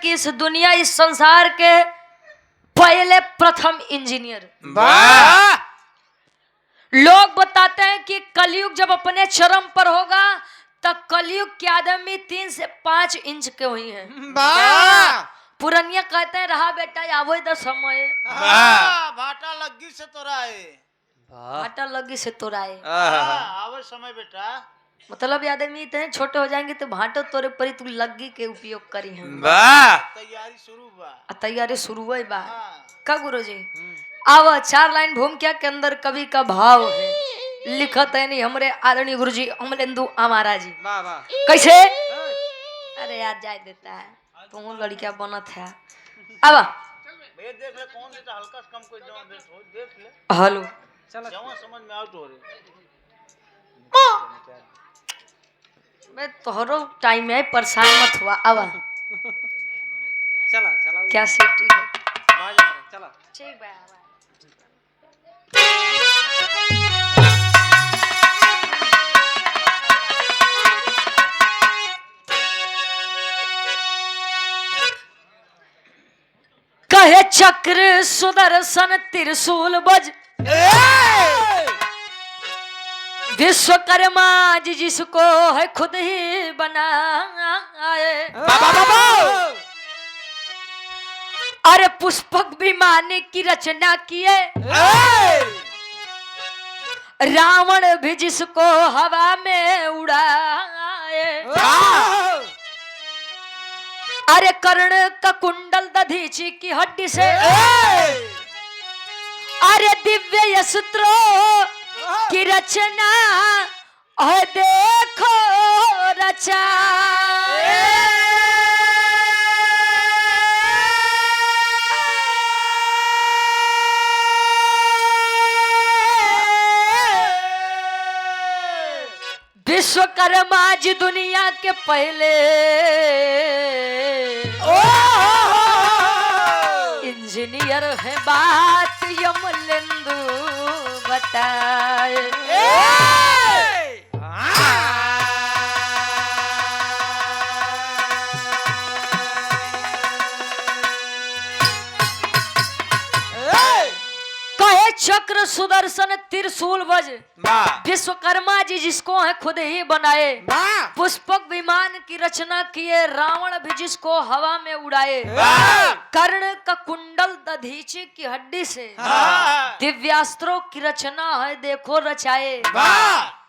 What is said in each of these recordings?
कि इस दुनिया इस संसार के पहले प्रथम इंजीनियर। वाह लोग बताते हैं कि कलयुग जब अपने चरम पर होगा तब कलयुग के आदमी 3 से 5 इंच के हुई हैं। वाह पुरनिया कहते हैं रहा बेटा आवो इधर समय भाटा लग्गी से तोराए भाटा लगी से तोराए। आवे समय बेटा मतलब ये आदमी इतने छोटे हो जाएंगे तो भाटो तोरे परी तू लग्गी के उपयोग करी हैं। वाह तैयारी शुरू बा तैयारी शुरू हुई बा हाँ। का गुरुजी आवा 4 लाइन भूमिका के अंदर कवि का भाव है लिखत है नहीं हमरे आदरणीय गुरुजी अमलेंदु आमारा जी। वाह वाह कैसे अरे यार जाए देता है तू लड़कियां बनत है। अब भैया देख ले कौन देता हल्का से कम कोई जवान दे तो देख ले हेलो जवान समझ में आउट हो रे मैं तोहरो टाइम है परेशान मत हुआ। अब चला चला क्या सेफ्टी है चला ठीक बा। कहे चक्र सुदर्शन त्रिशूल बज विश्वकर्मा जी जिसको है खुद ही बनाए। अरे पुष्पक विमान की रचना किए रावण भी जिसको हवा में उड़ाए। अरे कर्ण का कुंडल दधीची की हड्डी से अरे दिव्य यशस्त्रो की रचना और देखो रचा। विश्वकर्मा जी दुनिया के पहले इंजीनियर है बात यमलेंदु बताए। कहे चक्र सुदर्शन त्रिशूल वज विश्वकर्मा जी जिसको है खुद ही बनाए। पुष्पक विमान की रचना किए रावण भी जिसको हवा में उड़ाए। कर्ण का कुंडल दधीची की हड्डी से दिव्यास्त्रों की रचना है देखो रचाए।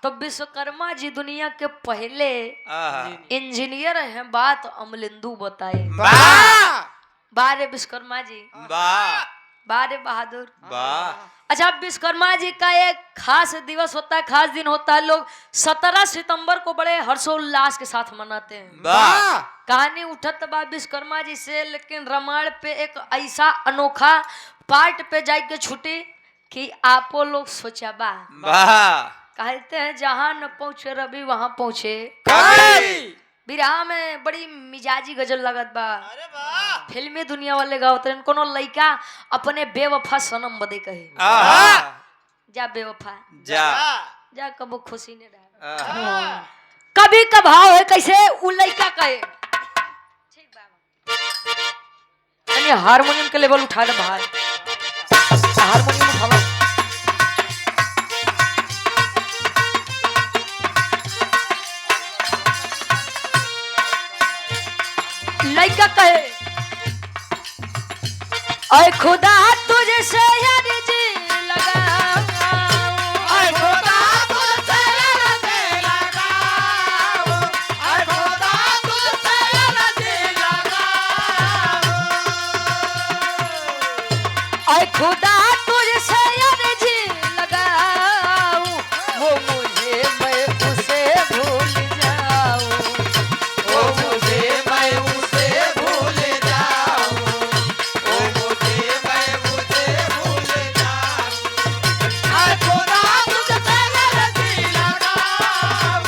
तो विश्वकर्मा जी दुनिया के पहले इंजीनियर हैं बात अमलेंदु बताए। बारे विश्वकर्मा जी बारे बहादुर। अच्छा विश्वकर्मा जी का एक खास दिवस होता है खास दिन होता है। लोग 17 सितंबर को बड़े हर्षोल्लास के साथ मनाते हैं। कहानी उठत बा विश्वकर्मा जी से लेकिन रामायण पे एक ऐसा अनोखा पार्ट पे जाए के छुट्टी कि आपो लोग सोचा बा कहते हैं जहां न पहुंचे रवि वहां पहुंचे। बिरहा में बड़ी मिजाजी गजल लगत बा। अरे वाह फिल्मी दुनिया वाले गावत रहे कोनो लइका अपने बेवफा सनम बदे कहे जा बेवफा जा कबो खुशी ने रहा। कभी का भाव है कैसे उ लइका कहे ठीक बाबा यानी हारमोनियम के लेवल उठा ले बाहर हारमोनियम उठाओ। लइका कहे ऐ खुदा तुझे से अर्जी लगाऊं ऐ खुदा तुझसे अर्जी लगाऊं ऐ खुदा तुझसे अर्जी लगाऊं ऐ खुदा तुझसे अर्जी लगाऊं वो मुझे मैं उसे भूल जाऊं वो मुझे मैं उसे भूल जाऊं वो मुझे मैं उसे भूल जाऊं ऐ खुदा तुझसे अर्जी लगाऊं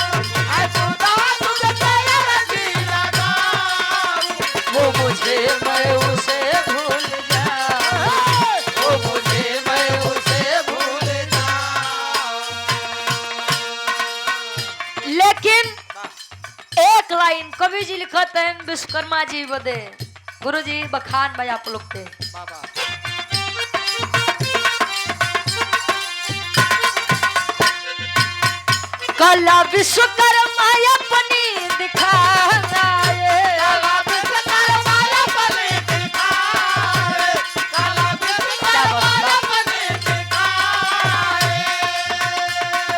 ऐ खुदा तुझसे अर्जी लगाऊं वो मुझे मैं उसे भूल जाऊं वो मुझे मैं उसे भूल जाऊं। लेकिन एक लाइन कवि जी लिखते हैं विश्वकर्मा जी बदे गुरुजी बखान भाई आप लोग के बाबा कला विश्वकर्मा अपनी दिखाए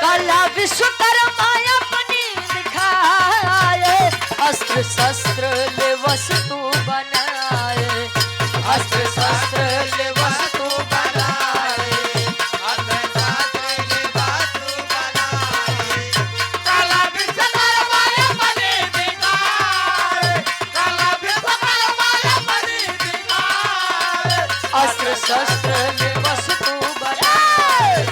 कला विश्वकर्मा अपनी दिखाए अस्त्र शस्त्र ले वस्तु बनाए अस्त्र शस्त्र ले वस्तु बनाए अस्त्र शस्त्र ले वस्तु बनाए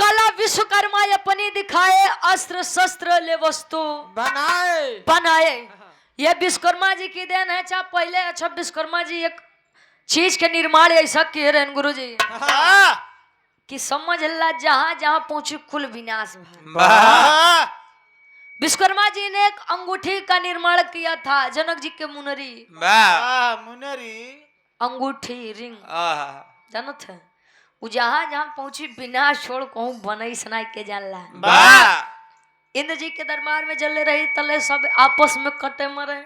कला विश्वकर्मा अपनी दिखाए अस्त्र शस्त्र ले वस्तु बनाए ये विश्वकर्मा जी की देन है। चाहे पहले अच्छा विश्वकर्मा जी एक चीज के निर्माण ऐसा किए रहे गुरु जी कि समझ ला जहां जहां पहुंचे कुल विनाश भा विश्वकर्मा जी ने एक अंगूठी का निर्माण किया था जनक जी के मुनरी मुनरी अंगूठी रिंग जानो थे वो जहां जहां पहुंची बिना छोड़ कहूं बनई सनाई के जानला इंद्र जी के दरबार में जले रही तले सब आपस में कटे मरे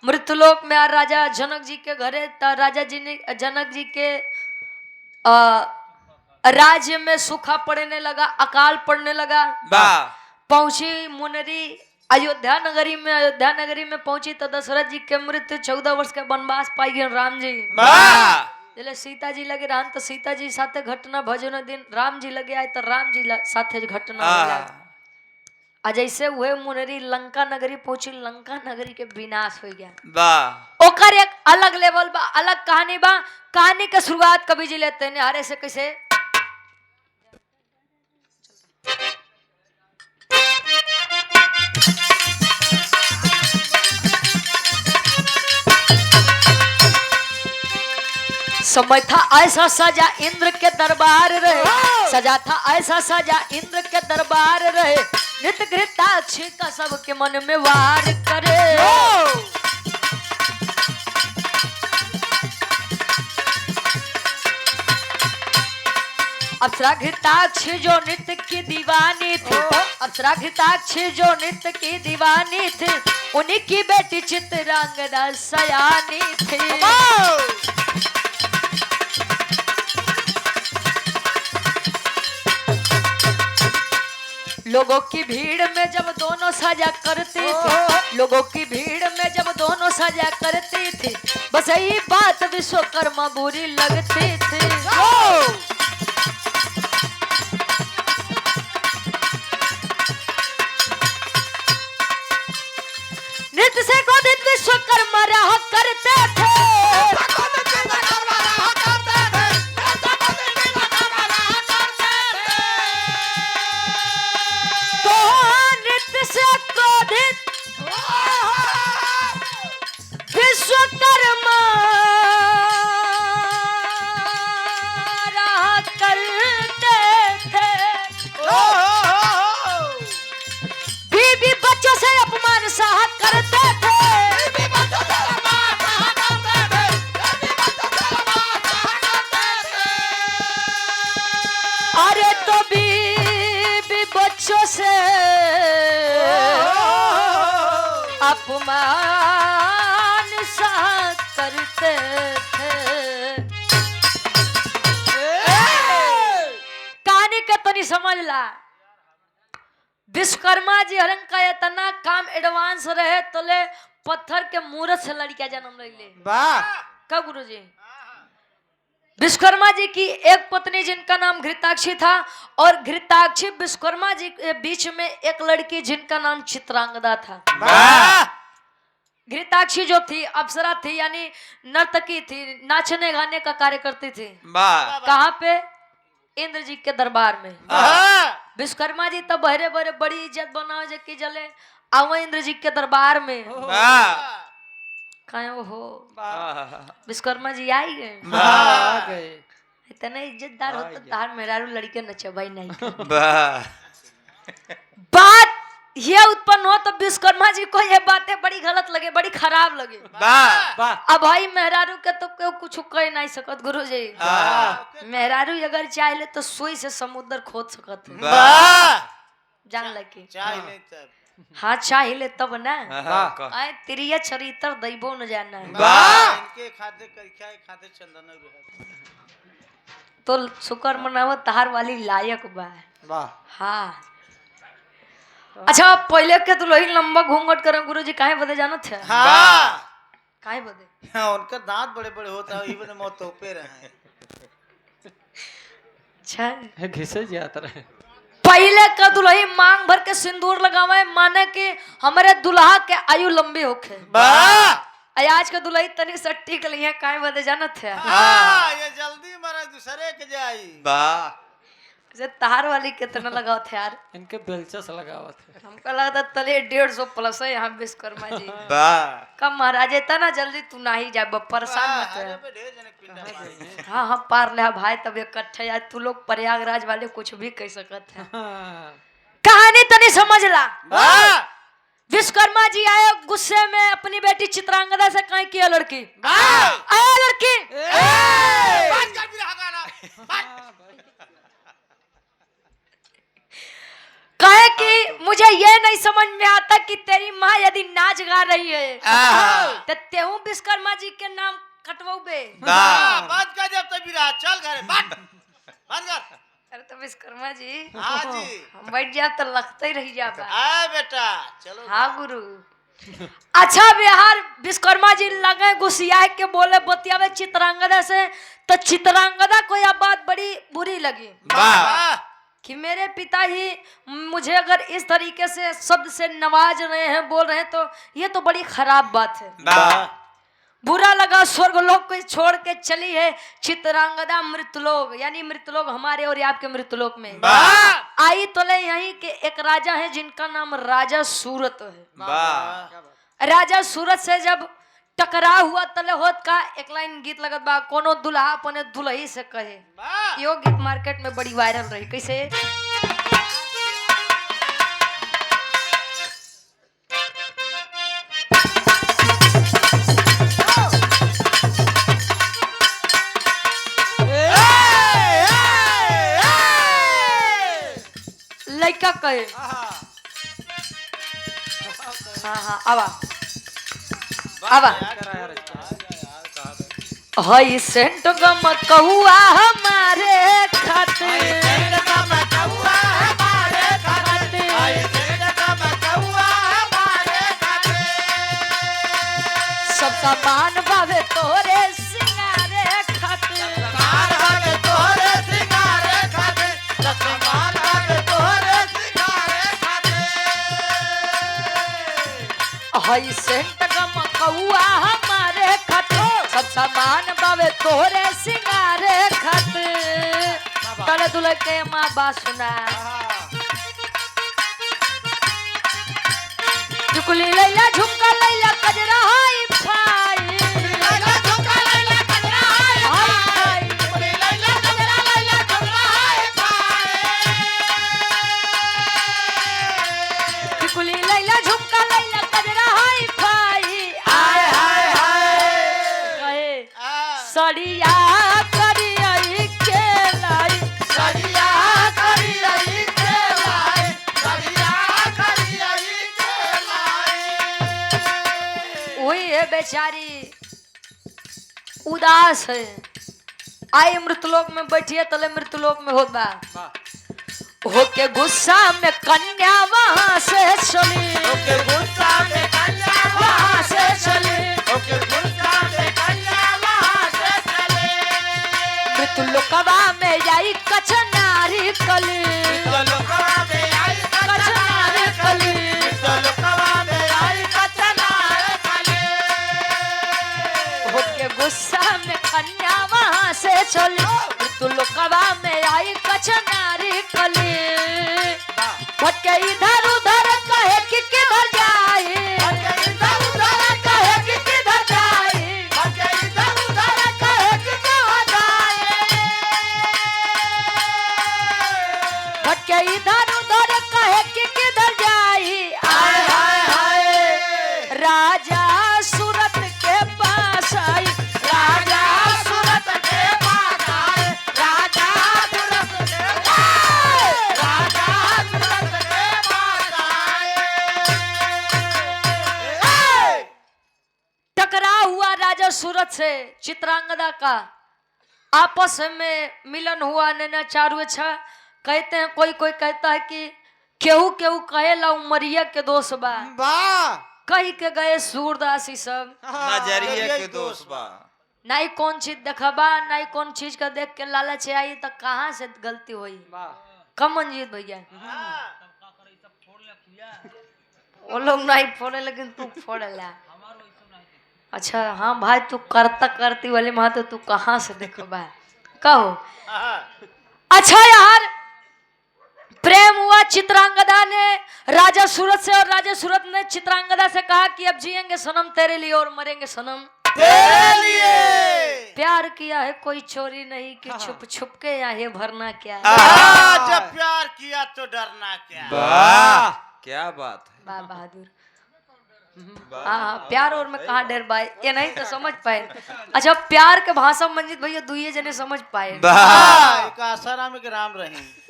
मृत्युलोक में आ राजा जनक जी के घरे राजा जी ने जनक जी के राज्य में सूखा पड़ने लगा अकाल पड़ने लगा पहुंची मुनरी अयोध्या नगरी में पहुंची तो दशरथ जी के मृत्यु 14 वर्ष के वनवास पाई गए राम जी जले सीता जी लगे रहन तो सीता जी साथे घटना भजन दिन राम जी लगे आए तो राम जी साथे घटना आज ऐसे हुए मुनरी लंका नगरी पहुंची लंका नगरी के विनाश हो गया ओकर एक अलग लेवल बा अलग कहानी बा कहानी के शुरुआत कवि जी लेते हैं हरे से कैसे समय था ऐसा सजा इंद्र के दरबार रहे सजा था ऐसा सजा इंद्र के दरबार रहे नित्य घृताक्षी का सबके मन में वार करे अप्सरा घृताक्षी जो नित्य की दीवानी थी अप्सरा घृताक्षी जो नित्य की दीवानी थी उन्हीं की बेटी चित्रांगदा सयानी थी लोगों की भीड़ में जब दोनों सजा करती थी लोगों की भीड़ में जब दोनों सजा करती थी बस यही बात विश्वकर्मा बुरी लगती थी नित्य से क्रोधित विश्वकर्मा रहा करते थे विश्वकर्मा रहा करते थे बीबी बच्चों से अपमान सहा करते थे अरे तो बीबी बच्चों से अपमान करते थे कहानी का तनी समझ ला विश्वकर्मा जी हरन का इतना काम एडवांस रहे तोले पत्थर के मूरत से लड़कियां जन्म ले का गुरु जी विश्वकर्मा जी की एक पत्नी जिनका नाम घृताक्षी था और घृताक्षी विश्वकर्मा जी के बीच में एक लड़की जिनका नाम चित्रांगदा था घृताक्षी जो थी अप्सरा थी यानी नर्तकी थी नाचने गाने का कार्य करती थी कहाँ पे इंद्र जी के दरबार में विश्वकर्मा जी तब बहरे बहरे बड़ी इज्जत बनाओ जबकि जले आओ इंद्र जी के दरबार में कहा हो विश्वकर्मा जी आई गए इतना इज्जतदार होता तार मेहरारू लड़के नचबाई नहीं वाह बात ये उत्पन्न हो तो विश्वकर्मा जी को ये बातें बड़ी गलत लगे, बड़ी खराब लगे। वाह वाह अब भाई मेहरारू के तो क्यों कुछ कह नहीं सकत गुरु जी। मेहरारू अगर चाहे तो सुई से समुद्र खोद सकत है। वाह जान लगे चाय नहीं तब हाँ चाहिए तब ना वाह आए तिरिया चरित्र दैबो न जाना है। वाह इनके खाते क्या खाते चंदन भी तो शुक्र मनावो तहार वाली लायक बा। वाह हाँ अच्छा पहले के दुल्हन लंबा घूंघट करें गुरु जी काहे बदे जानो थे हाँ काहे बदे हाँ, उनका दांत बड़े बड़े होता है इवन मौत तोपे रहे अच्छा घिसे जाता रहे। पहले का दुल्हन मांग भर के सिंदूर लगावे माने कि हमारे दुल्हा के आयु लंबी होखे। वाह आज के दुल्हन तनी सट्टी के लिए काहे बदे जानो थे हाँ ये जल्दी मरा दूसरे के जाई वाह जे तार वाली कितना लगाओ थे यार इनके बेलचा से लगावा थे। हमको लगता तले 150 प्लस है यहाँ विश्वकर्मा जी। वाह कब महाराज इतना जल्दी तू नहीं जा परेशान मत अरे हो। बे ढेर जने पिंडा मारे। हाँ हाँ पार ले भाई तब इकट्ठे यार तू लोग प्रयागराज वाले कुछ भी कह सकते हैं। हाँ। कहानी तनी समझ ला। वाह विश्वकर्मा जी आए गुस्से में अपनी बेटी चित्रांगदा से कहीं किया लड़की वाह आया लड़की बात कर भी रहा गाना कहे कि मुझे ये नहीं समझ में आता कि तेरी माँ यदि नाच गा रही है तो तेहू विश्वकर्मा जी के नाम कटवाबे। वाह बात कर जब तक भी रहा चल घरे बात बंद कर अरे तो विश्वकर्मा जी हाँ जी हम बैठ जाए तो लगते ही रह जाबा। आ बेटा चलो हाँ गुरु अच्छा बिहार विश्वकर्मा जी लगे गुस्सिया के बोले बतियावे चित्रांगदा से तो चित्रांगदा को यह बात बड़ी बुरी लगी वाह कि मेरे पिता ही मुझे अगर इस तरीके से शब्द से नवाज रहे हैं बोल रहे हैं तो ये तो बड़ी खराब बात है। वाह बुरा लगा स्वर्गलोक को छोड़ के चली है चित्रांगदा मृतलोक यानी मृतलोक हमारे और आपके मृतलोक में वाह आई तो ले यहीं के एक राजा है जिनका नाम राजा सूरत है। वाह राजा सूरत से जब टकराव हुआ तले होत का एक लाइन गीत लगत बा कोनो दुल्हा अपने दुल्ही से कहे यो गीत मार्केट में बड़ी वायरल रही कैसे लड़का कहे हाँ हाँ आवा आवा हई सेंट गम कहुआ हमारे खातिर सब सामान बावे तोरे सिंगारे खातिर हई सेंट गम कहुआ हमारे खातिर सब सामान बावे तोरे सिंगारे खातिर तले दुल्हे के माँ बात सुना झुकली लैला झुमका लैला कजरा हाई फाई झुकली लैला झुमका लैला कजरा हाई फाई आय हाय हाय कहे सड़िया करियई के लाई सड़िया करियई के लाई वही है बेचारी उदास है आई मृतलोक में बैठिए तले मृतलोक में होत बा होके गुस्सा में कन्या वहां से चली वहां से चली मृतलोकवा में जाई कचनारी कली कचनारी कली होके गुस्सा में कन्या वहां से चली मृतलोकवा में आई कचनारी कली भटके इधर उधर कहे कि किधर जाए कहे कि किधर जाए के इधर उधर कहे कि किधर जाई आय हाय हाय राजा सूरत के पास आई राजा सूरत के पास आई राजा सूरत के राजा सूरत के पास आए। टकराव हुआ राजा सूरत से चित्रांगदा का, आपस में मिलन हुआ नैना चारू अच्छा। कहते हैं कोई कोई कहता है कि केहू केहू कहेला उमरिया के दोस्त बा कही के गए सूरदासी सब नजरिए के दोस्त बा नहीं कौन चीज देखबा नहीं कौन चीज का देख के लालच आई तो कहाँ से गलती हुई। कम मंजीत भैया वो लोग नहीं फोड़े लेकिन तू फोड़ेला। अच्छा हाँ भाई तू करता करती वाले माँ तो तू कहाँ से देखबा कहो। अच्छा यार प्रेम हुआ चित्रांगदा ने राजा सूरत से और राजा सूरत ने चित्रांगदा से कहा कि अब जिएंगे सनम तेरे लिए और मरेंगे सनम तेरे लिए। प्यार किया है कोई चोरी नहीं कि छुप छुप के यहाँ भरना क्या जब प्यार किया तो डरना क्या। वाह क्या बात है। वाह बहादुर। हाँ प्यार और मैं कहाँ डर पाए ये नहीं तो समझ पाए। अच्छा प्यार के भाषा मंजित भैया दुइये जने समझ पाए। एक आसाराम के राम रही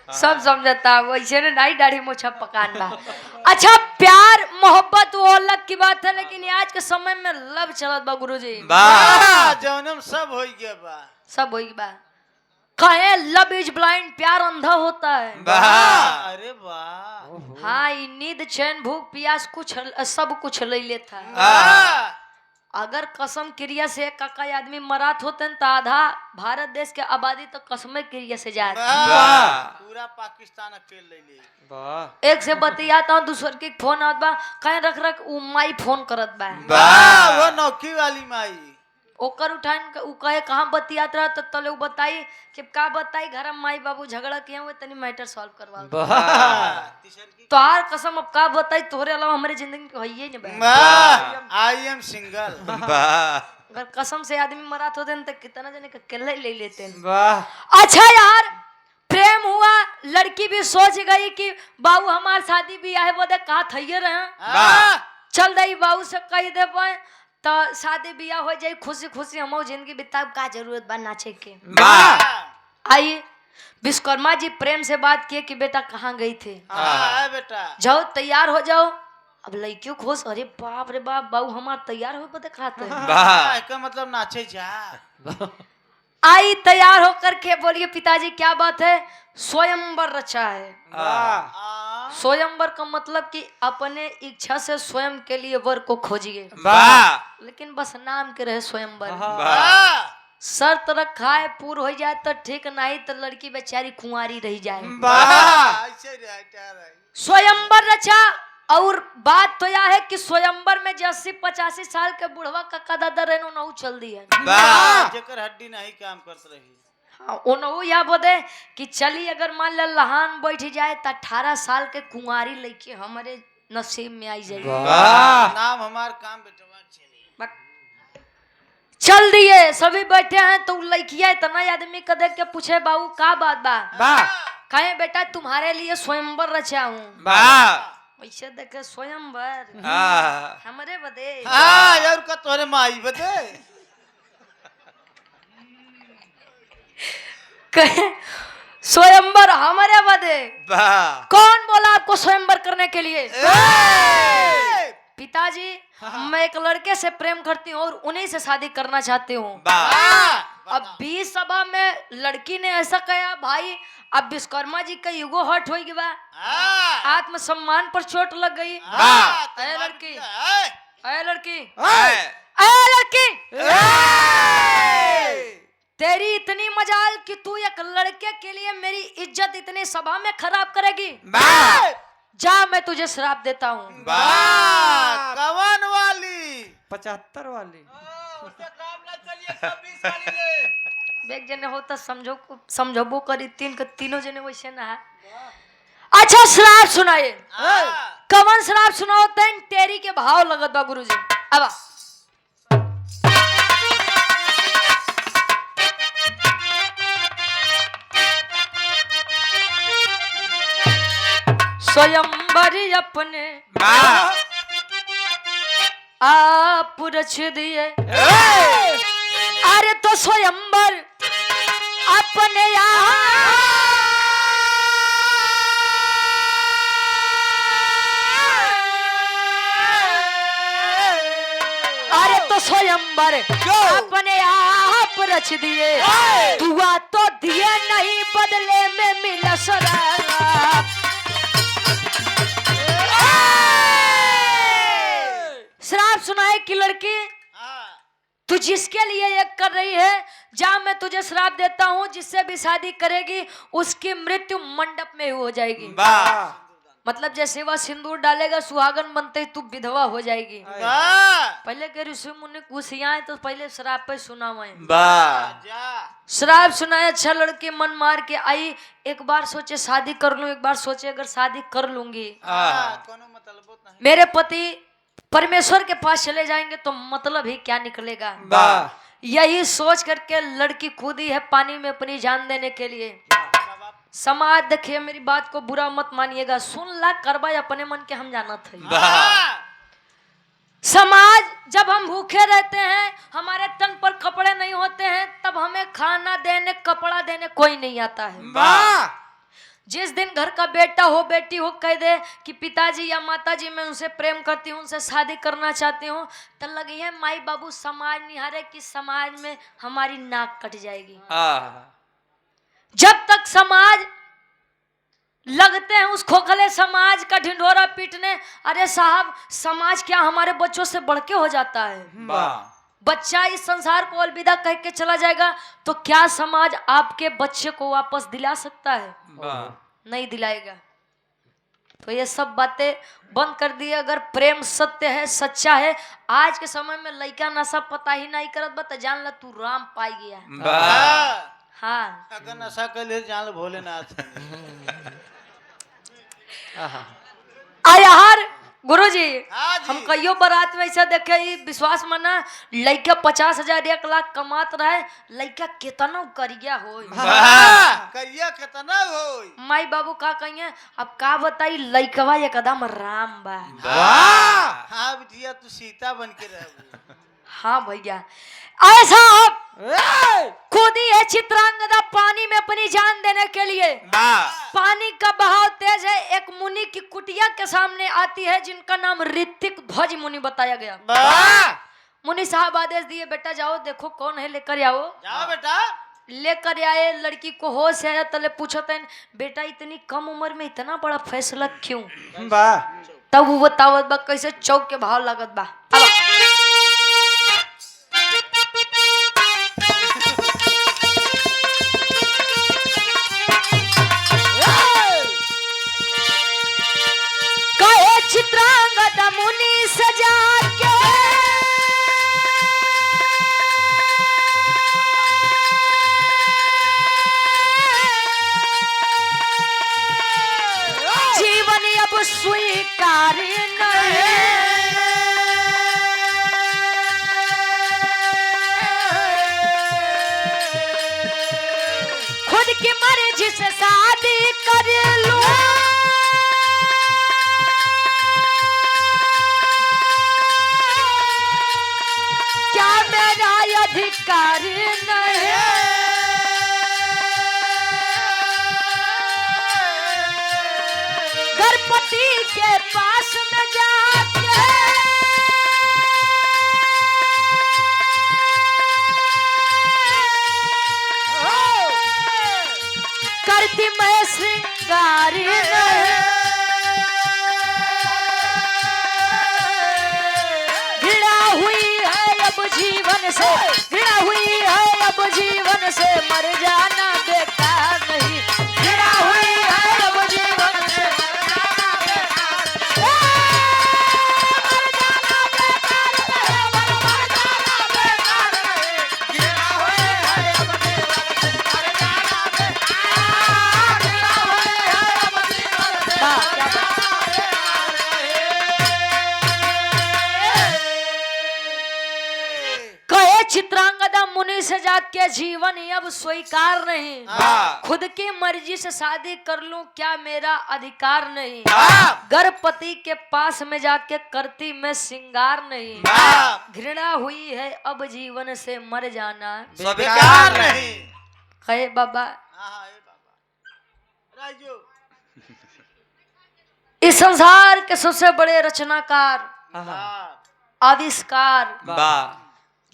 सब समझता वैसे ने नहीं दाढ़ी मोछा पकान बा। अच्छा प्यार मोहब्बत वो अलग की बात है लेकिन आज के समय में लव चलत बा गुरुजी। जौनम सब हो गया बा सब होई बा कहे लव इज ब्लाइंड प्यार अंधा होता है। अरे वाह हाँ नींद चैन भूख प्यास कुछ सब कुछ ले लेता है। अगर कसम क्रिया से काका आदमी मरात होते तो आधा भारत देश के आबादी तो कसम क्रिया से जाए। पूरा पाकिस्तान अकेले ले ले। एक से बतियाता हूँ दूसर के फोन आवत बा कहीं रख रख उ माई फोन करत बा वो नौकी वाली माई ओकर उठान उ कहे कहाँ बतियात रहा तो तले बताई कि का बताई घर में माई बाबू झगड़ा किए हुए तनी मैटर सॉल्व करवा। तो आर कसम अब का बताई तोहरे अलावा हमारे जिंदगी में है ही नहीं। I am single. अगर कसम से आदमी मरात होते तो कितना जने का अकेले ले लेते हैं। अच्छा यार प्रेम हुआ लड़की भी सोच गई कि बाबू हमार शादी भी आए बोले कहा थइए रहे चल दई बाबू से कह दे पाए तो शादी बियाह हो जाए खुशी खुशी हम जिंदगी बिताब का जरूरत बा नाचे के। आइए विश्वकर्मा जी प्रेम से बात किए कि बेटा कहाँ गई थे बेटा जाओ तैयार हो जाओ। अब लड़कियों खुश अरे बाप रे बाप बाबू हमार तैयार हो बता खाते का मतलब नाचे जा। आई तैयार होकर के बोलिए पिताजी क्या बात है। स्वयंवर रचा है। स्वयंवर का मतलब कि अपने इच्छा से स्वयं के लिए वर को खोजिए लेकिन बस नाम के रहे स्वयंवर। शर्त रखा है पूर्ण हो जाए तो ठीक नहीं तो लड़की बेचारी कुंवारी रह जाए। स्वयंवर रचा और बात तो यह है कि स्वयंवर में 80-85 साल के बुढ़वा का दादा रहनो नहु चल दी है जेकर हड्डी नहीं काम करत रही। हाँ या बोले कि चली अगर मान लो लहान बैठ जाए तो 18 साल के कुंवारी लड़की हमारे नसीब में आई जाएगी। नाम हमार काम बेटवा चल दिए सभी बैठे हैं तो लड़किया इतना आदमी का देख के पूछे बाबू का बात बा कहे बेटा तुम्हारे लिए स्वयंवर रचा हूँ। वैसे देखे स्वयंवर हमारे बदे यार का तोरे माई बदे कहे स्वयंवर हमारे बदे। कौन बोला आपको स्वयंवर करने के लिए। पिताजी मैं एक लड़के से प्रेम करती हूँ और उन्हीं से शादी करना चाहती हूँ। अब 20 सभा में लड़की ने ऐसा कहा भाई अब विश्वकर्मा जी का युगो हट हो गया आत्मसम्मान पर चोट लग गई। ऐ लड़की ऐ लड़की ऐ लड़की तेरी इतनी मजाल कि तू एक लड़के के लिए मेरी इज्जत इतनी सभा में खराब करेगी। जा मैं तुझे श्राप देता हूँ। कवन वाली 75 वाली एक जने होता समझो करी तीनों जने वैसे ना है। अच्छा श्राप सुनाए कवन श्राप सुनाओ तन तेरी के भाव लगत बा गुरुजी। अब स्वयंवर अपने आप रच दिए। अरे तो स्वयंवर अपने अरे तो स्वयंवर अपने आप रच दिए। दुआ तो दिए नहीं बदले में मिला शराब। शराब सुनाए कि लड़की तू जिसके लिए ये कर रही है, जा मैं तुझे श्राप देता हूँ, जिससे भी शादी करेगी उसकी मृत्यु मंडप में हो जाएगी। मतलब जैसे वह सिंदूर डालेगा सुहागन बनते ही तू विधवा हो जाएगी। पहले के ऋषि मुनि कुशियां तो पहले श्राप पे सुनावाए। श्राप सुनाया। अच्छा लड़की मन मार के आई, एक बार सोचे शादी कर लूं, एक बार सोचे अगर शादी कर लूंगी मेरे पति परमेश्वर के पास चले जाएंगे तो मतलब ही क्या निकलेगा। यही सोच करके लड़की कूदी है पानी में अपनी जान देने के लिए। समाज देखिए, मेरी बात को बुरा मत मानिएगा, सुन ला करवा अपने मन के हम जाना था। समाज जब हम भूखे रहते हैं, हमारे तन पर कपड़े नहीं होते हैं, तब हमें खाना देने कपड़ा देने कोई नहीं आता है। जिस दिन घर का बेटा हो बेटी हो कह दे कि पिताजी या माताजी मैं उनसे प्रेम करती हूँ, उनसे शादी करना चाहती हूँ, तो लगी है माई बाबू समाज निहारे कि समाज में हमारी नाक कट जाएगी। जब तक समाज लगते हैं उस खोखले समाज का ढिंढोरा पीटने, अरे साहब समाज क्या हमारे बच्चों से बढ़ के हो जाता है। बच्चा इस संसार को अलविदा कह के चला जाएगा तो क्या समाज आपके बच्चे को वापस दिला सकता है? नहीं दिलाएगा। तो ये सब बातें बंद कर दिए। अगर प्रेम सत्य है, सच्चा है, आज के समय में लड़का नशा पता ही नहीं करत बा, तो जान ला तू राम पाई गया। हाँ, अगर नशा कर ले जान लो भोलेनाथ। यार गुरुजी, हाँ जी। हम कईयों बारात में ऐसा देखे, विश्वास माना लड़का 50,000 1 लाख कमात रहे, लड़का कितना करिया हो, करिया कितना हो। माई बाबू का कहिए, अब का बताई लड़कवा एकदम राम बा। हाँ बिटिया तू सीता बन के रह। हाँ भैया, ऐसा आप कूदी है चित्रांगदा पानी में अपनी जान देने के लिए। पानी का बहाव तेज है। एक मुनि की कुटिया के सामने आती है जिनका नाम ऋतिक ध्वज मुनि बताया गया। मुनि साहब आदेश दिए, बेटा जाओ देखो कौन है, लेकर आओ। जाओ बेटा। लेकर आए, लड़की को होश आया, तले पूछते हैं बेटा इतनी कम उम्र में इतना बड़ा फैसला क्यों? तब वो बतावत बा कैसे चौक के भाव लागत बा। चित्रांगदा मुनि सजा के जीवन अब स्वीकार नहीं, खुद की मर्जी से शादी कर लूं, अधिकार नहीं। गणपति के पास में जाके करती मैं श्रृंगार नहीं, जीवन से घृणा हुई है, अब जीवन से मर जाना बेकार नहीं। घृणा हुई है अब जीवन से मर जाना बेकार नहीं। घृणा हुई है अब जीवन से मर जाना बेकार, घृणा हुई है अब जीवन से मर जाना चित्रांगदा इस जात के जीवन अब स्वीकार नहीं, खुद की मर्जी से शादी कर लूं क्या मेरा अधिकार नहीं, गर्भपति के पास में जाके करती मैं सिंगार नहीं, घृणा हुई है अब जीवन से मर जाना स्वीकार नहीं। कहे बाबा राजू इस संसार के सबसे बड़े रचनाकार आविष्कार वाह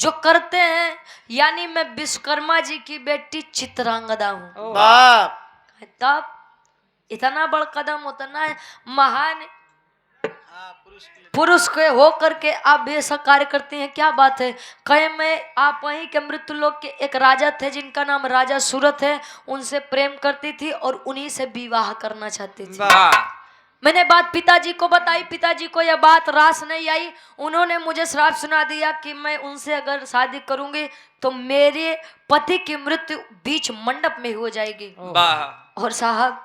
जो करते हैं, यानी मैं विश्वकर्मा जी की बेटी चित्रांगदा हूँ। बाप तब इतना बड़ कदम, उतना महान पुरुष के हो करके आप बेशक कार्य करते हैं, क्या बात है। कहे मैं आप वहीं के मृत्यु लोक के एक राजा थे जिनका नाम राजा सूरत है, उनसे प्रेम करती थी और उन्हीं से विवाह करना चाहती थी। वाह मैंने बात पिताजी को बताई, पिताजी को यह बात रास नहीं आई, उन्होंने मुझे श्राप सुना दिया कि मैं उनसे अगर शादी करूंगी तो मेरे पति की मृत्यु बीच मंडप में हो जाएगी। वाह और साहब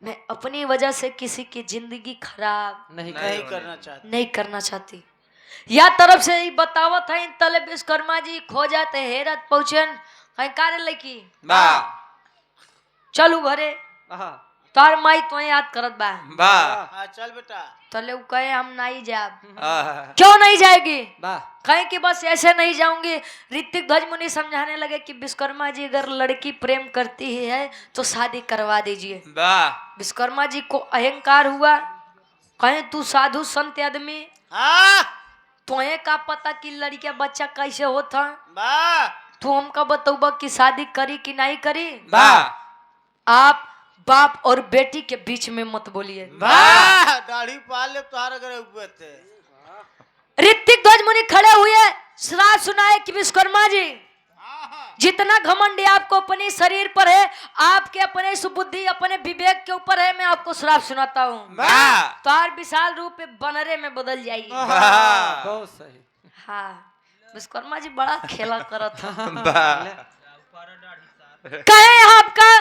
मैं अपनी वजह से किसी की जिंदगी खराब नहीं नहीं करना चाहती। या तरफ से ही बतावत है तले विश्वकर्मा जी खो जाते हेरत पहुंचन कहीं कार्य लकी वाह चलू घरे तार माई तो याद करत बा वाह चल बेटा तले उ कहे हम नहीं जाब। आह, क्यों नहीं जाएगी? वाह कहे कि बस ऐसे नहीं जाऊंगी। ऋतिक ध्वज मुनि समझाने लगे कि विश्वकर्मा जी अगर लड़की प्रेम करती है तो शादी करवा दीजिए। वाह विश्वकर्मा जी को अहंकार हुआ, कहे तू साधु संत आदमी, तुम्हें का पता कि लड़किया बच्चा कैसे होता, तू हमका बतौबा कि शादी करी कि नहीं करी। वाह आप बाप और बेटी के बीच में मत बोलिए। दाढ़ी पाल ले तुहार अगर हुए थे। ऋतिक ध्वज मुनि खड़े हुए श्राप सुनाए कि विश्वकर्मा जी जितना घमंड आपको अपने शरीर पर है, आपके अपने सुबुद्धि अपने विवेक के ऊपर है, मैं आपको श्राप सुनाता हूँ तो आप विशाल रूप में बनरे में बदल जाइए। बहुत सही। हाँ विश्वकर्मा जी बड़ा खेला करत था। वाह कहे आपका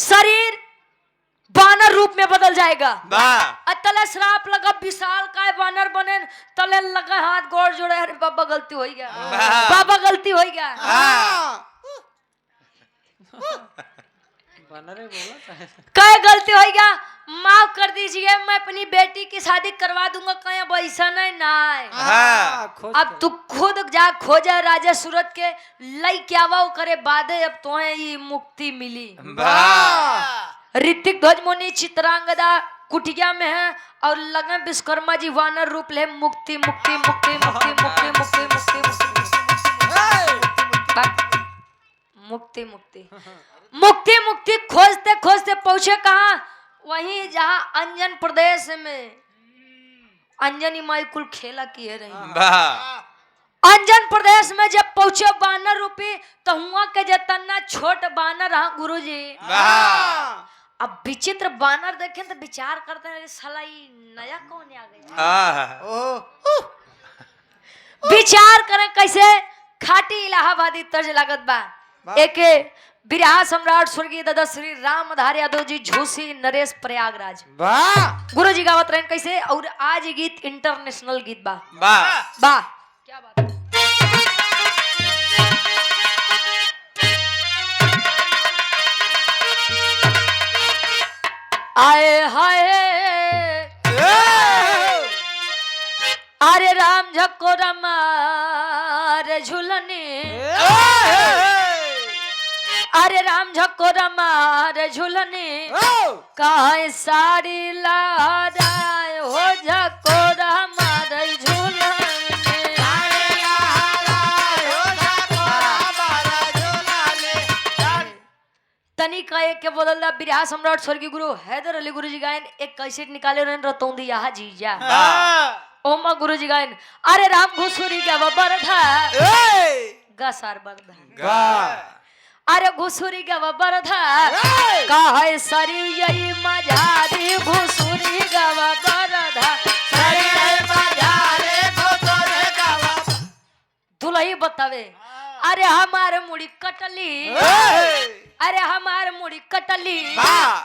शरीर बानर रूप में बदल जाएगा। वाह तले श्राप लगा विशाल काय बानर बने, तले लगा हाथ गोड़ जोड़े, अरे बाबा गलती हो गया, बाबा गलती हो गया। बनरे बोला था। काय गलती हो गया, माफ कर दीजिए, मैं अपनी बेटी की शादी करवा दूंगा। कहे अब ऐसा नहीं अब तू खुद जा खोजा राजा सूरत के लई क्या वो करे बादे, अब तुम्हें ये मुक्ति मिली। ऋतिक ध्वज मुनि चित्रांगदा कुटिया में है और लगे विश्वकर्मा जी वानर रूप ले मुक्ति मुक्ति मुक्ति मुक्ति मुक्ति मुक्ति मुक्ति मुक्ति मुक्ति मुक्ति मुक्ति खोजते खोजते पहुंचे कहा, वहीं जहां अंजन प्रदेश में अंजनी माई कुल खेला किए रही। अंजन प्रदेश में जब पहुंचे बानर रूपी तो हुआ के जतना छोट बानर हाँ गुरु जी। अब विचित्र बानर देखे तो विचार करते हैं साला ये नया कौन आ गया। विचार करें कैसे खाटी इलाहाबादी तर्ज लागत बा। एक बिरहा सम्राट स्वर्गीय दादा श्री रामधारी यादव जी झूसी नरेश प्रयागराज गुरु जी गावत रहे कैसे, और आज गीत इंटरनेशनल गीत बा। वाह क्या बात है। आए हाय अरे राम झको रमार झुलने, अरे राम झको रमार झुलने, काहे साड़ी लाराय हो झको रमार झुलने। तनी कहे के बदल बिरहा सम्राट स्वर्गीय गुरु हैदर अली गुरु जी गायन एक कैसेट निकाले रहे रतौंदी यहाँ जीजा ओमा गुरु जी गायन, अरे राम घुसुरी का बरधा गसार बरधा, अरे घुसुरी का बरधा काहे सरी यही मझारी घुसुरी का बरधा दुलही बतावे, अरे हमारे मुड़ी कटली, अरे हमारे मुड़ी कटली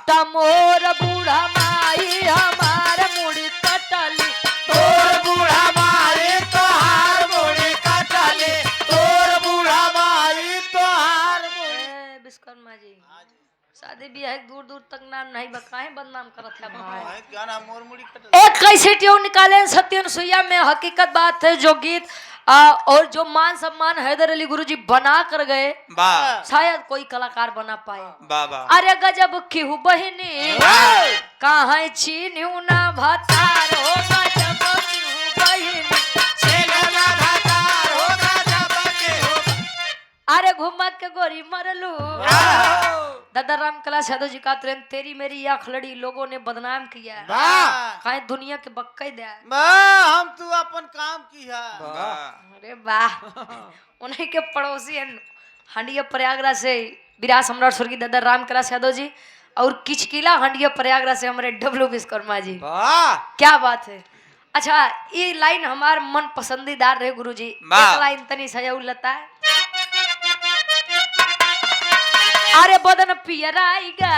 तमोर बूढ़ा माई हमारे मुड़ी कटली, तोर बूढ़ा मारी तोहार मुड़ी कटली, तोर बूढ़ा मारी तोहार विश्वकर्मा जी शादी ब्याह दूर दूर तक नाम नहीं बकाए बदनाम करत है भाई भाई क्या नाम मोर मुड़ी कट एक कैसे ट्यून निकाले सत्यन सुइया में हकीकत बात है जो गीत और जो मान सम्मान हैदर अली गुरुजी बना कर गए वाह शायद कोई कलाकार बना पाए वाह वाह अरे गजब क्यों बहनी कहाँ चीन्यू ना भतार हो गजब क्यों बहनी अरे घुमा के गोरी मरलू दादा राम कला यादव जी का ट्रेन तेरी मेरी आंख लड़ी लोगों ने बदनाम किया कहीं दुनिया के बक्के दे हम तू अपन काम किया अरे वाह उन्हीं के पड़ोसी हैं हंडिया प्रयागराज से विराट सम्राट स्वर्गीय दादा राम कला यादव जी और किचकिला हंडिया प्रयागराज से हमारे डब्लू विश्वकर्मा जी क्या बात है। अच्छा ये लाइन हमार मन पसंदीदार रहे गुरुजी एक लाइन तनी सजाऊ लता है अरे बदन पियराइगा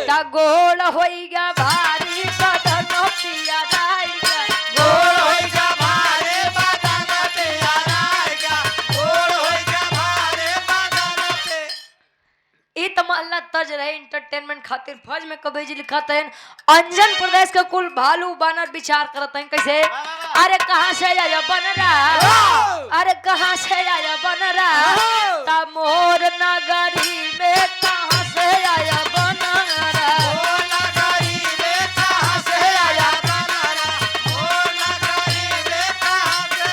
ता गोल होइगा भारी बदन पियराइगा गोल होइगा भारे बदन पियराइगा गोल होइगा भारे बदन पे ई तमल्ला तज रहे एंटरटेनमेंट खातिर फौज में कबे जी लिखा था अंजन प्रदेश के कुल भालू बानर विचार करते हैं कैसे अरे कहाँ से आया बनरा अरे कहाँ से आया बनरा ता मोर नगरी में कहाँ से आया बनरा ओ नगरी में कहां से आया बनरा ओ नगरी में कहां से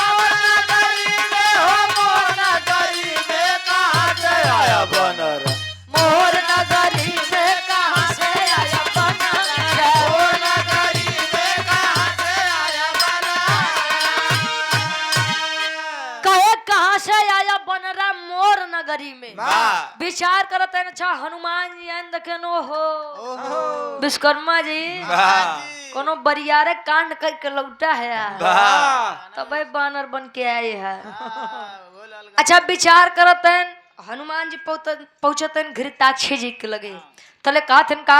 ओ नगरी में हो मोर नगरी में कहां से आया बनरा मोर नगरी में कहाँ से आया बनरा ओ नगरी में कहां से आया बनरा कहे कहाँ से आया बनरा मोर नगरी में वाह विचार करत है अच्छा हनुमान जी आन देखे नो हो ओहो विश्वकर्मा जी वाह कोनो बरियारे कांड करके लौटा है वाह तबे बानर बन के आए है वो लाल अच्छा विचार करत है हनुमान जी पहुंचत है घृताक्षी जी के लगे तले कहा थे का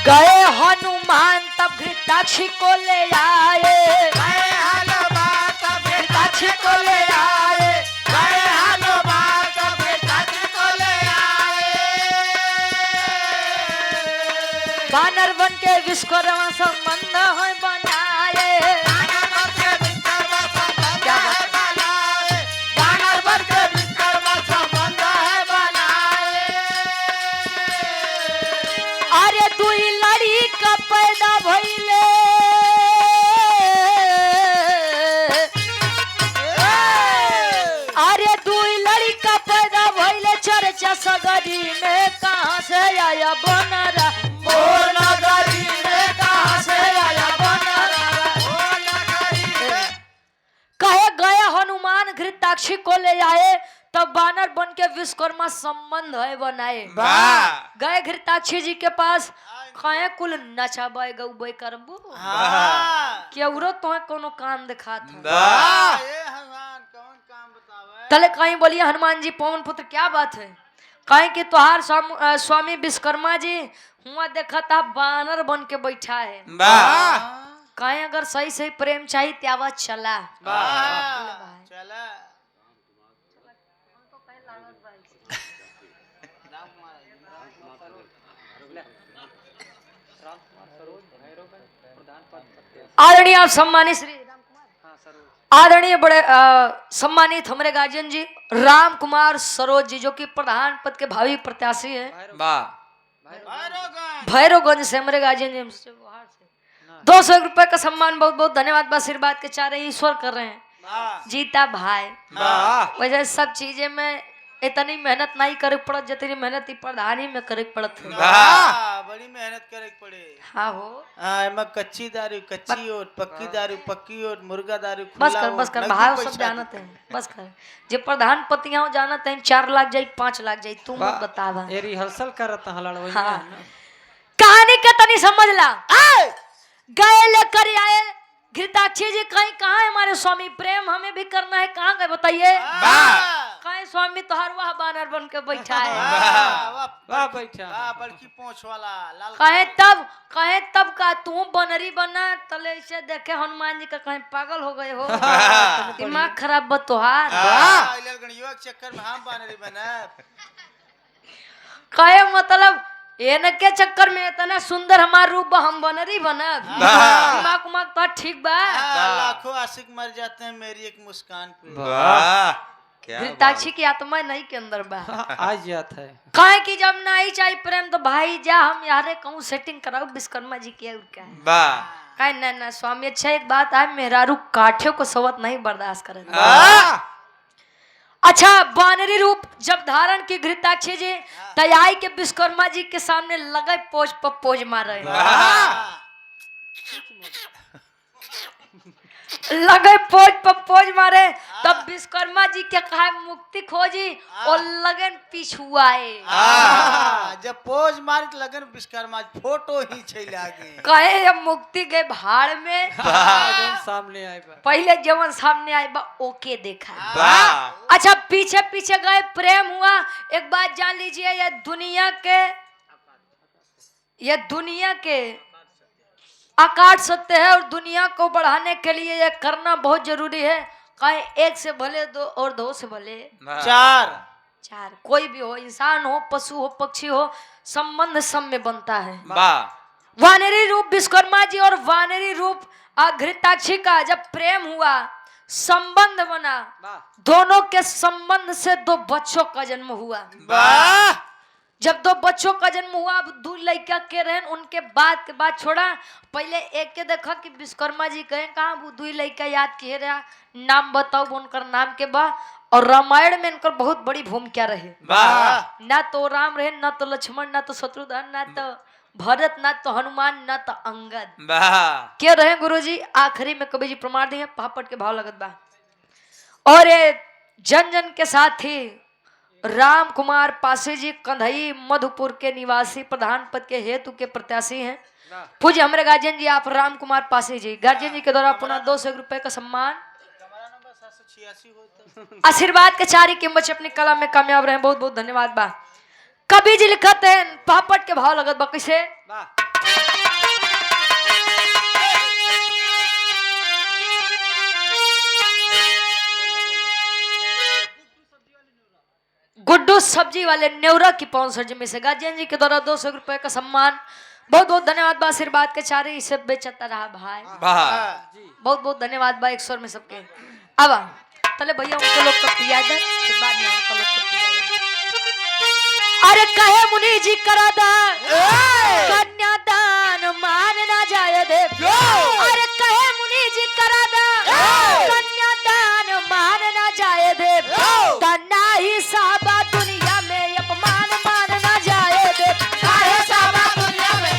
गए हनुमान तब घृताक्षी को ले आए गए हालो बात घृताक्षी को ले आए गए हालो बात बेटाची को ले आए बानर बन के विश्वकर्मा संबंध है बनाए बानर के विश्वकर्मा संबंध है बनाए बानर के विश्वकर्मा संबंध है बनाए अरे दुई लड़ी का पैदा भइले अरे दुई लड़ी का पैदा भइले चर्चा सगरी में कहाँ से आया बनरा ओ नगरी में कहां से आया बनरा ओ नगरी में कहे गए हनुमान घृताक्षी को ले आए तब बानर बन के विश्वकर्मा संबंध है बनाए वाह गए घृताक्षी जी के पास कहे कुल नचाबे गौबे करबू हां केवरो तो कोनो काम दिखा था वाह ये हनुमान कौन काम बतावे तले कहीं बोलिए हनुमान जी पवन पुत्र क्या बात है कहीं कि तुहार स्वामी विश्वकर्मा जी हुआ देखा था बानर बन के बैठा है वाह कहीं अगर सही सही प्रेम चाहिए त्यावा चला चला आदरणीय आप सम्मानित श्री आदरणीय बड़े सम्मानित हमारे गार्जियन जी राम कुमार सरोज जी जो कि प्रधान पद के भावी प्रत्याशी हैं वाह भैरवगंज से हमारे गार्जियन जी हमसे बाहर से 200 रुपए का सम्मान बहुत बहुत धन्यवाद आशीर्वाद के चाह रहे ईश्वर कर रहे हैं जीता भाई वाह वैसे सब चीजें में इतनी मेहनत नहीं करे पड़त जितनी मेहनत प्रधान ही में करे पड़त है बड़ी मेहनत करे पड़े हाँ हो एमा कच्ची दारू कच्ची ओट पक्की दारू पक्की ओट मुर्गा दारू बस कर भाव सब जानत है बस कर जे प्रधान पतियां जानत है 4 लाख जाई 5 लाख जाई तू मत बतावा ये रिहर्सल करत हलड़ वही हाँ। कहानी के तनी समझ ला गए लेकर आए घृताक्षी जी कहीं कहाँ है हमारे स्वामी? प्रेम हमें भी करना है, कहाँ गए बताइए? कहीं स्वामी तो हर वह बानर बन के बैठा है। वाह बैठा बड़की पूंछ वाला लाल कहे तब का तू बनरी बना तले से देखे हनुमान जी का कहीं पागल हो गए हो? दिमाग खराब बा तोहार। गणियों के चक्कर में हम बानरी बना। कहे मतलब के चक्कर में इतना सुंदर हमार रूप बा, हम बनरी बनब? दिमाग उमाग तो ठीक बा। लाखों आशिक मर जाते हैं मेरी एक मुस्कान पे। घृताक्षी की आत्मा नहीं के अंदर बा। आज जाता है कहे कि जब नहीं चाहिए प्रेम तो भाई जा हम यारे कहूँ सेटिंग कराओ विश्वकर्मा जी की। और क्या कहे ना स्वामी अच्छा एक बात है, मेहरारू काठियों को सवत नहीं बर्दाश्त करे। अच्छा बानरी रूप जब धारण की घृताक्षी जी तैयारी के विश्वकर्मा जी के सामने लगे पोज पर पोज मार रहे लगे पोज पर पोज मारे। तब विश्वकर्मा जी के कहा मुक्ति खोजी और लगन पिछुआए। जब पोज मारी तो लगन विश्वकर्मा फोटो ही छैला गे। कहे अब मुक्ति गए भाड़ में सामने आए बा। पहले जवन सामने आए बा ओके देखा। अच्छा पीछे पीछे गए प्रेम हुआ। एक बात जान लीजिए ये दुनिया के आकाश सत्य है और दुनिया को बढ़ाने के लिए ये करना बहुत जरूरी है। कहीं एक से भले दो और दो से भले चार कोई भी हो, इंसान हो पशु हो पक्षी हो, संबंध सब में बनता है। वानरी रूप विश्वकर्मा जी और वानरी रूप घृताक्षी का जब प्रेम हुआ संबंध बना, दोनों के संबंध से दो बच्चों का जन्म हुआ। जब दो बच्चों का जन्म हुआ अब दो लड़का के रहन उनके बाद छोड़ा। पहले एक के देखा कि विश्वकर्मा जी कहे कहा वो दो लड़का याद किए रहा, नाम बताओ उनकर नाम के बा। और रामायण में इनकर बहुत बड़ी भूमिका रहे। ना तो राम रहे, ना तो लक्ष्मण, ना तो शत्रुघ्न, ना तो भरत, ना तो हनुमान, ना तो अंगद। क्या रहे गुरुजी? आखिरी में कवि जी प्रमाण दिए पापड़ के भाव लगत बा। और ये जन जन के साथ ही राम कुमार पासे जी कंधई मधुपुर के निवासी प्रधान पद के हेतु के प्रत्याशी हैं। पूज्य हमारे गार्जियन जी आप राम कुमार पासे जी, गार्जियन जी के द्वारा पुनः 200 रुपए का सम्मान। आशीर्वाद के चारी के बच्चे अपनी कला में कामयाब रहे, बहुत बहुत धन्यवाद बा। कवि जी लिखते हैं पापड़ के भाव लगत बा कैसे? गुड्डू सब्जी वाले नेवरा की पौन में से गार्जियन जी के द्वारा 200 रुपए का सम्मान। बहुत बहुत धन्यवाद बा। आशीर्वाद के चारे इसे बेचता रहा भाई। बहुत बहुत धन्यवाद बा। 100 में सबके अब तले भैया उनको लोग को पिया दे, फिर बाद में उनको लोग को पिया दे। अरे कहे मुनि जी करा दान कन्यादान मान ना जाए दे। अरे कहे मुनि जी करा दान कन्यादान मान ना जाए दे। तना ही साबा दुनिया में अपमान मान ना जाए दे। काहे साबा दुनिया में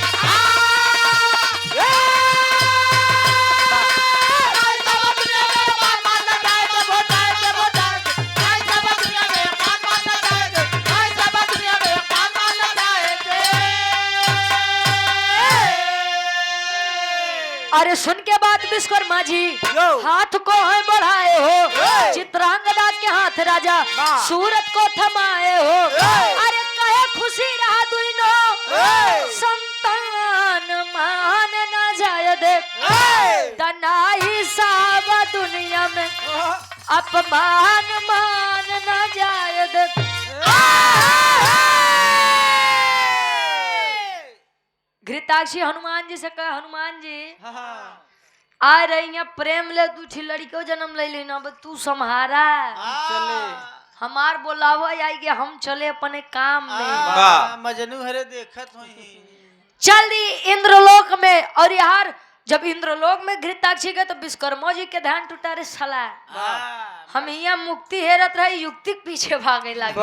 अरे सुन के बाद विश्वकर्मा जी हाथ को है बढ़ाए हो, चित्रांगदा के हाथ राजा सूरत को थमाए हो। अरे कहे खुशी रहा दुइनो संतान मान ना जाए दे। तनाई साब दुनिया में अपमान मान ना जाए दे। घृताक्षी हनुमान जी से कहे हनुमान जी आ रही है प्रेम ले दूठी लड़कियों जन्म ले लेना तू सम्हारा हमार बोलावा आएगी हम चले अपने काम में। मजनू हरे देखत हुई चल दी इंद्रलोक में। और यार जब इंद्रलोक में घृताक्षी गए तो विश्वकर्मा जी के ध्यान टूटा रे साला हम यहाँ मुक्ति हेरत रहे युक्ति पीछे भागे लगे।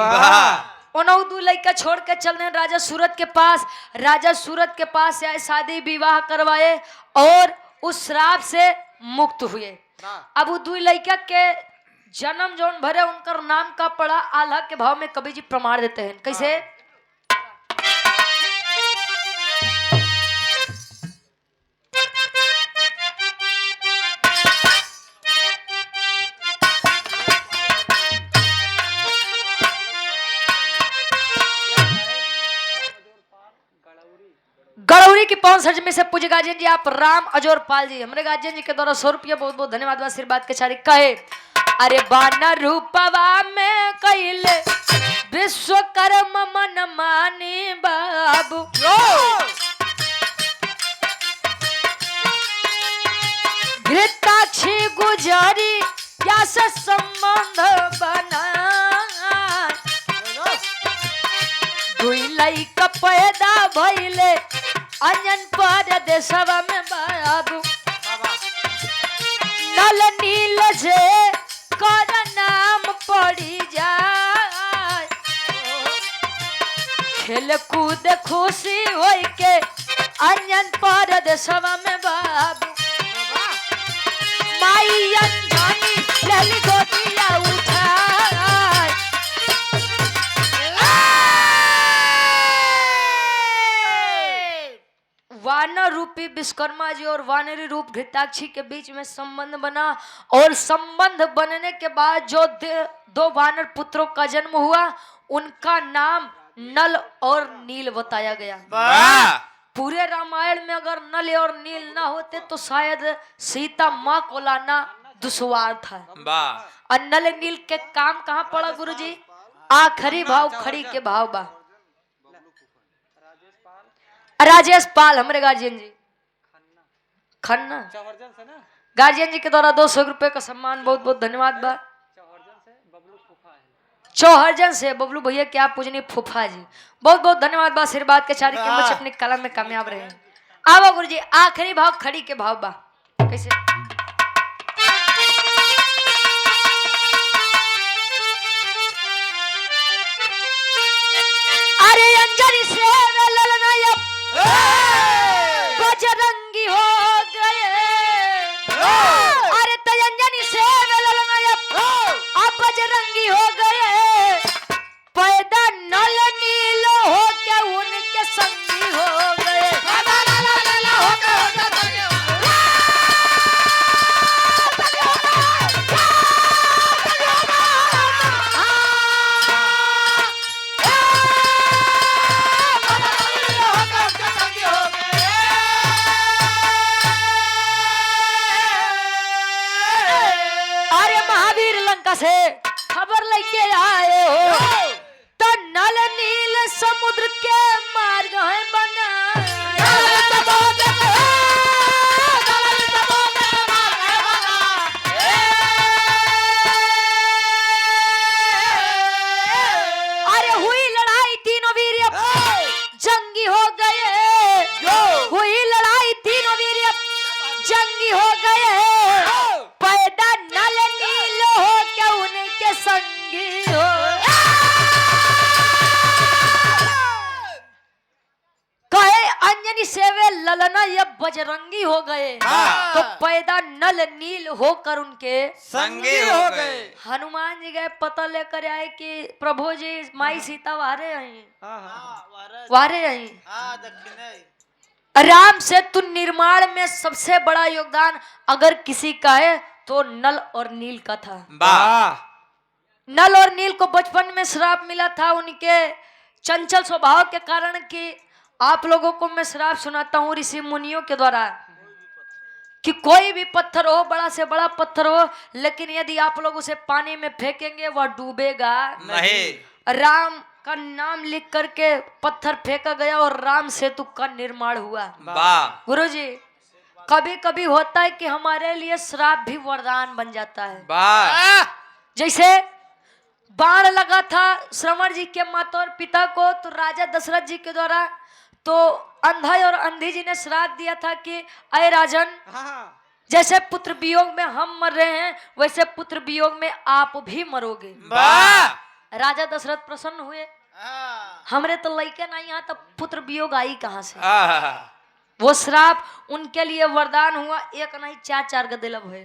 दू लड़का छोड़ के चल रहे राजा सूरत के पास। राजा सूरत के पास से आए, शादी विवाह करवाए और उस श्राप से मुक्त हुए। अब वो दू लड़का के जन्म जौन भरे उनका नाम का पड़ा आल्हा के भाव में कवि जी प्रमाण देते हैं कैसे? स्पॉन्सर में से पूज्य गार्जियन जी आप राम अजोर पाल जी हमारे गार्जियन जी के द्वारा 100 रुपया बहुत बहुत धन्यवाद आशीर्वाद के चारी कहे अरे बानर रूपवा में कैले विश्वकर्म मन मानी बाबू घृताक्षी गुजारी क्या से संबंध बना दुई लइका पैदा भइले अंजन पर देशवा में बाबू नल नील से कर नाम पड़ी जाए खेल कूद खुशी होई के अंजन पर देशवा में बाबू माई अंजनी लली गोदिया उठाए वानर रूपी विश्वकर्मा जी और वानरी रूप घृताक्षी के बीच में संबंध बना और संबंध बनने के बाद जो दो वानर पुत्रों का जन्म हुआ उनका नाम नल और नील बताया गया। पूरे रामायण में अगर नल और नील ना होते तो शायद सीता माँ को लाना दुश्वार था। और नल नील के काम कहाँ पड़ा गुरुजी? आखिरी भाव खड़ी के भाव बा। राजेश पाल हमारे गार्जियन जी खन्ना गार्जियन जी के द्वारा 200 रुपए का सम्मान बहुत बहुत धन्यवाद बा। चौहरजन से बबलू भैया क्या पूजनी फूफा जी बहुत बहुत धन्यवाद बा आशीर्वाद के चारी के बच्चे अपनी कला में कामयाब रहे। आओ गुरु जी आखिरी भाव खड़ी के भाव बा कैसे अरे अंजनी से ललना बजरंगी हो गए अरे तंजनी से ललना अब बजरंगी हो गए पैदा नल नील हो के उनके संगी हो गए से खबर लेके आए हो तो नल नील समुद्र के मार्ग है बना अरे हुई लड़ाई तीनों वीर जंगी हो गए हुई लड़ाई तीनों वीर जंगी हो गए पैदा नल नील हो के उनके संगी हो कहे अंजनी से वे ललना ये बजरंगी हो गए तो पैदा नल नील होकर उनके संगी हो गए। हनुमान जी गए पता लेकर आए कि प्रभु जी माई सीता वारे आई वारे आई राम सेतु निर्माण में सबसे बड़ा योगदान अगर किसी का है तो नल और नील का था। नल और नील को बचपन में श्राप मिला था उनके चंचल स्वभाव के कारण कि आप लोगों को मैं श्राप सुनाता हूँ ऋषि मुनियों के द्वारा कि कोई भी पत्थर हो बड़ा से बड़ा पत्थर हो लेकिन यदि आप लोग उसे पानी में फेंकेंगे वह डूबेगा नहीं। राम का नाम लिख करके पत्थर फेंका गया और राम सेतु का निर्माण हुआ। गुरुजी कभी कभी होता है कि हमारे लिए श्राप भी वरदान बन जाता है। जैसे बाण लगा था श्रवण जी के माता और पिता को तो राजा दशरथ जी के द्वारा तो अंधा और अंधी जी ने श्राप दिया था कि अय राजन जैसे पुत्र वियोग में हम मर रहे हैं वैसे पुत्र वियोग में आप भी मरोगे। राजा दशरथ प्रसन्न हुए हमरे तो लड़के नहीं यहाँ तो पुत्र वियोग आई कहाँ से। वो श्राप उनके लिए वरदान हुआ एक नहीं चार चार गदे लब है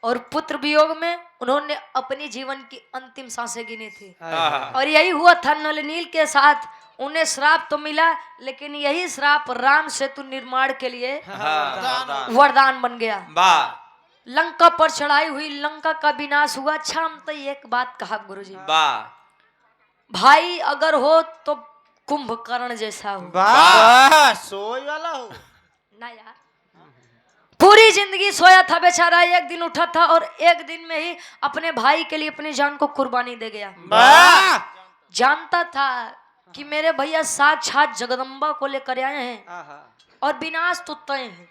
और पुत्र वियोग में उन्होंने अपनी जीवन की अंतिम सांसें गिनी थी और यही हुआ था नल नील के साथ। उन्हें श्राप तो मिला लेकिन यही श्राप राम सेतु निर्माण के लिए वरदान बन गया। लंका पर चढ़ाई हुई लंका का विनाश हुआ। अच्छा हम तो एक बात कहा गुरुजी भाई अगर हो तो कुंभकर्ण जैसा हो। वाह सोई वाला हो। ना यार, पूरी जिंदगी सोया था बेचारा, एक दिन उठा था और एक दिन में ही अपने भाई के लिए अपनी जान को कुर्बानी दे गया। वाह जानता था कि मेरे भैया साक्षात जगदम्बा को लेकर आए हैं और विनाश तो तय है।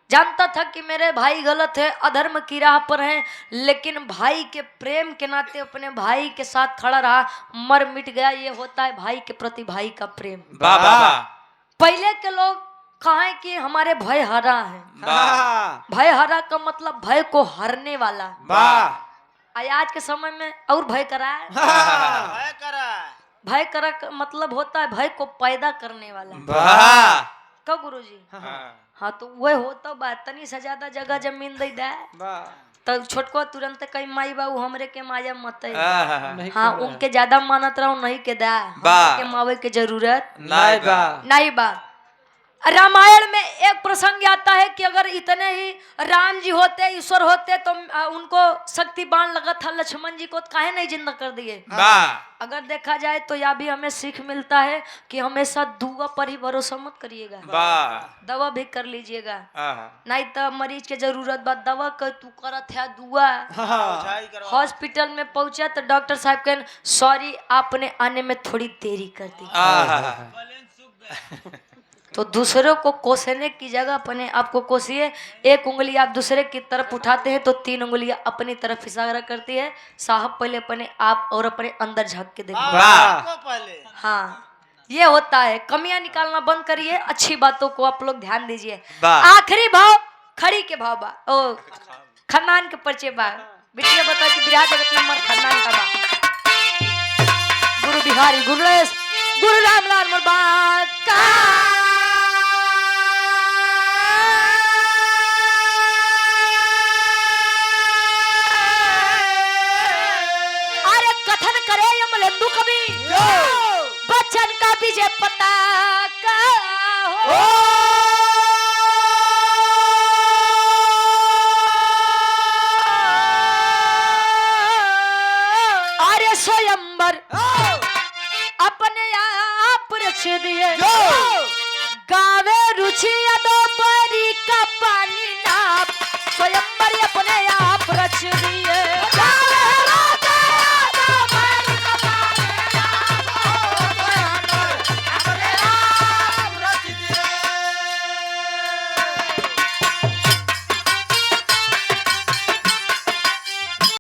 जानता था कि मेरे भाई गलत है, अधर्म की राह पर हैं, लेकिन भाई के प्रेम के नाते अपने भाई के साथ खड़ा रहा, मर मिट गया। ये होता है भाई के प्रति भाई का प्रेम। पहले के लोग कहें कि हमारे भय हरा है। भय हरा का मतलब भय को हरने वाला। आज के समय में और भय करा है। भय करा का मतलब होता है भय को पैदा करने वाला। कब गुरुजी? हाँ तो वह होता बात तनी से ज्यादा जगह जमीन दे दे तब छोटको तुरंत कई माई बाबू हमरे के माया मत। हाँ उनके ज्यादा मानत रहो नहीं के दा के मावे के जरूरत नहीं बा। रामायण में एक प्रसंग आता है कि अगर इतने ही राम जी होते, ईश्वर होते, तो उनको शक्ति बाण लगा था, लक्ष्मण जी को काहे नहीं जिंदा कर दिए। अगर देखा जाए तो यह भी हमें सीख मिलता है कि हमेशा दुआ पर ही भरोसा मत करिएगा, दवा भी कर लीजिएगा। नहीं तो मरीज के जरूरत बा दवा कर, तू करत है दुआ। हॉस्पिटल में पहुंचा तो डॉक्टर साहब के सॉरी आपने आने में थोड़ी देरी कर दी। तो दूसरों को कोसने की जगह अपने आप को कोसिए। एक उंगली आप दूसरे की तरफ उठाते हैं तो 3 उंगलियां अपनी तरफ इशारा करती है। साहब पहले अपने आप और अपने अंदर झांक के देखिए। हाँ ये होता है। कमियां निकालना बंद करिए, अच्छी बातों को आप लोग ध्यान दीजिए। आखिरी भाव खड़ी के भाव बा, ओ खन्नान के परिचय बा। बिटिया बता कि बिहार जगत नंबर खन्नान का बा। गुरु बिहारी गुरुलेश गुरु रामलाल मुबारक का। बच्चन का विजय पताका हो। अरे स्वयंवर अपने आप रच दिए, गावे रुचि अदो परी का पानी नाप। स्वयंवर अपने आप